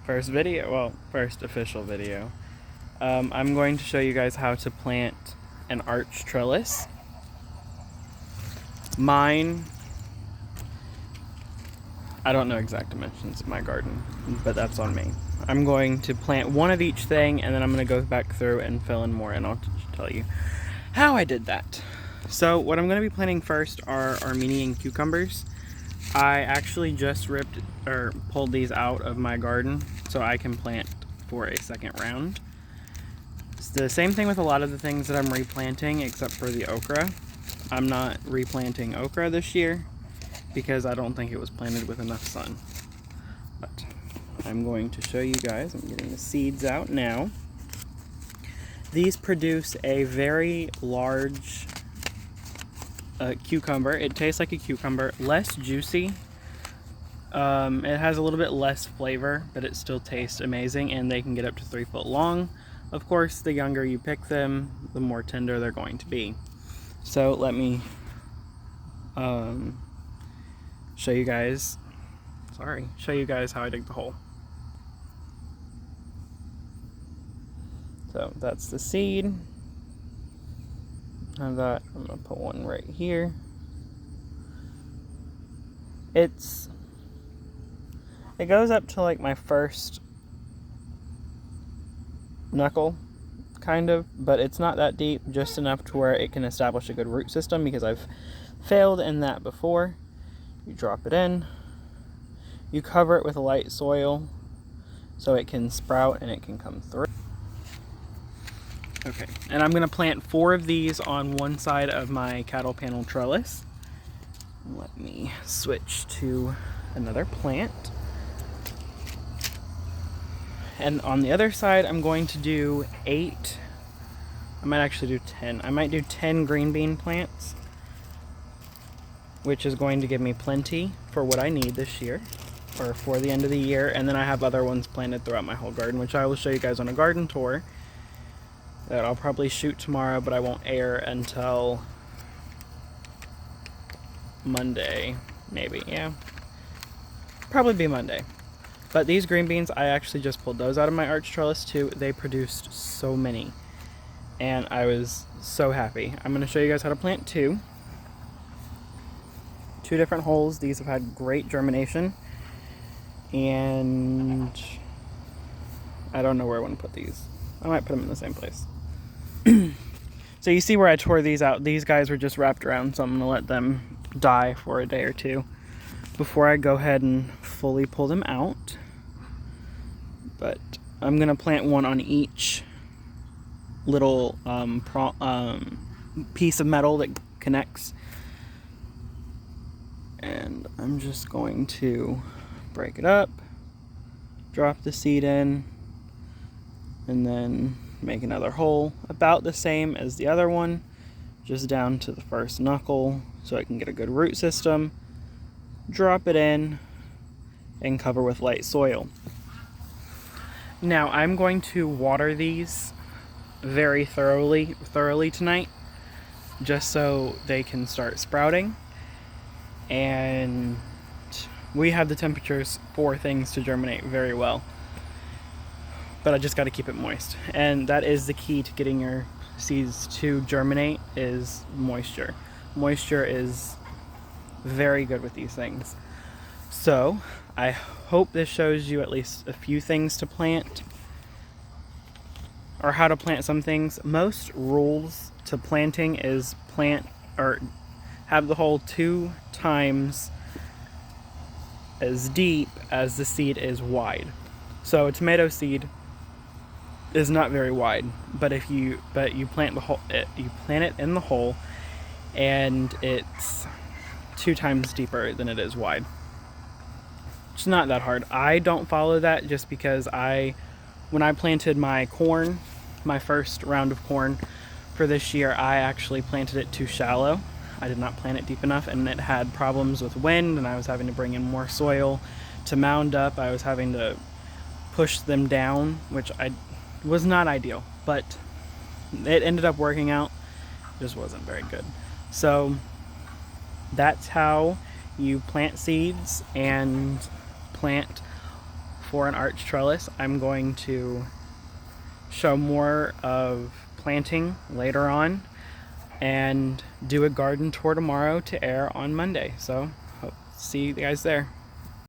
first video, well, first official video. I'm going to show you guys how to plant an arch trellis. Mine, I don't know exact dimensions of my garden, but that's on me. I'm going to plant one of each thing, and then I'm going to go back through and fill in more, and I'll tell you how I did that. So what I'm going to be planting first are Armenian cucumbers. I actually just pulled these out of my garden so I can plant for a second round. It's the same thing with a lot of the things that I'm replanting except for the okra. I'm not replanting okra this year because I don't think it was planted with enough sun. But I'm going to show you guys. I'm getting the seeds out now. These produce a very large cucumber. It tastes like a cucumber, less juicy. It has a little bit less flavor, but it still tastes amazing, and they can get up to 3 foot long. Of course, the younger you pick them, the more tender they're going to be. So let me show you guys how I dig the hole. So that's the seed. I'm gonna put one right here. It goes up to like my first knuckle, kind of, but it's not that deep, just enough to where it can establish a good root system, because I've failed in that before. You drop it in, you cover it with light soil so it can sprout and it can come through. Okay, and I'm going to plant 4 of these on one side of my cattle panel trellis. Let me switch to another plant. And on the other side, I'm going to do 8. I might actually do 10. I might do 10 green bean plants, which is going to give me plenty for what I need this year, or for the end of the year. And then I have other ones planted throughout my whole garden, which I will show you guys on a garden tour that I'll probably shoot tomorrow, but I won't air until Monday, maybe. Yeah, probably be Monday. But these green beans, I actually just pulled those out of my arch trellis too. They produced so many, and I was so happy. I'm going to show you guys how to plant 2 different holes. These have had great germination, and I don't know where I want to put these. I might put them in the same place. So you see where I tore these out. These guys were just wrapped around, so I'm going to let them die for a day or 2 before I go ahead and fully pull them out. But I'm going to plant one on each little piece of metal that connects. And I'm just going to break it up, drop the seed in, and then make another hole about the same as the other one, just down to the first knuckle so I can get a good root system. Drop it in and cover with light soil. Now I'm going to water these very thoroughly tonight, just so they can start sprouting. And we have the temperatures for things to germinate very well, but I just got to keep it moist, and that is the key to getting your seeds to germinate, is moisture. Moisture is very good with these things. So I hope this shows you at least a few things to plant, or how to plant some things. Most rules to planting is plant or have the hole 2 times as deep as the seed is wide. So a tomato seed is not very wide, but you plant it in the hole, and it's 2 times deeper than it is wide. It's not that hard. I don't follow that just because when I planted my corn, my first round of corn for this year, I actually planted it too shallow. I did not plant it deep enough, and it had problems with wind, and I was having to bring in more soil to mound up. I was having to push them down, which was not ideal, but it ended up working out. It just wasn't very good. So that's how you plant seeds and plant for an arch trellis. I'm going to show more of planting later on and do a garden tour tomorrow to air on Monday. So hope to see you guys there.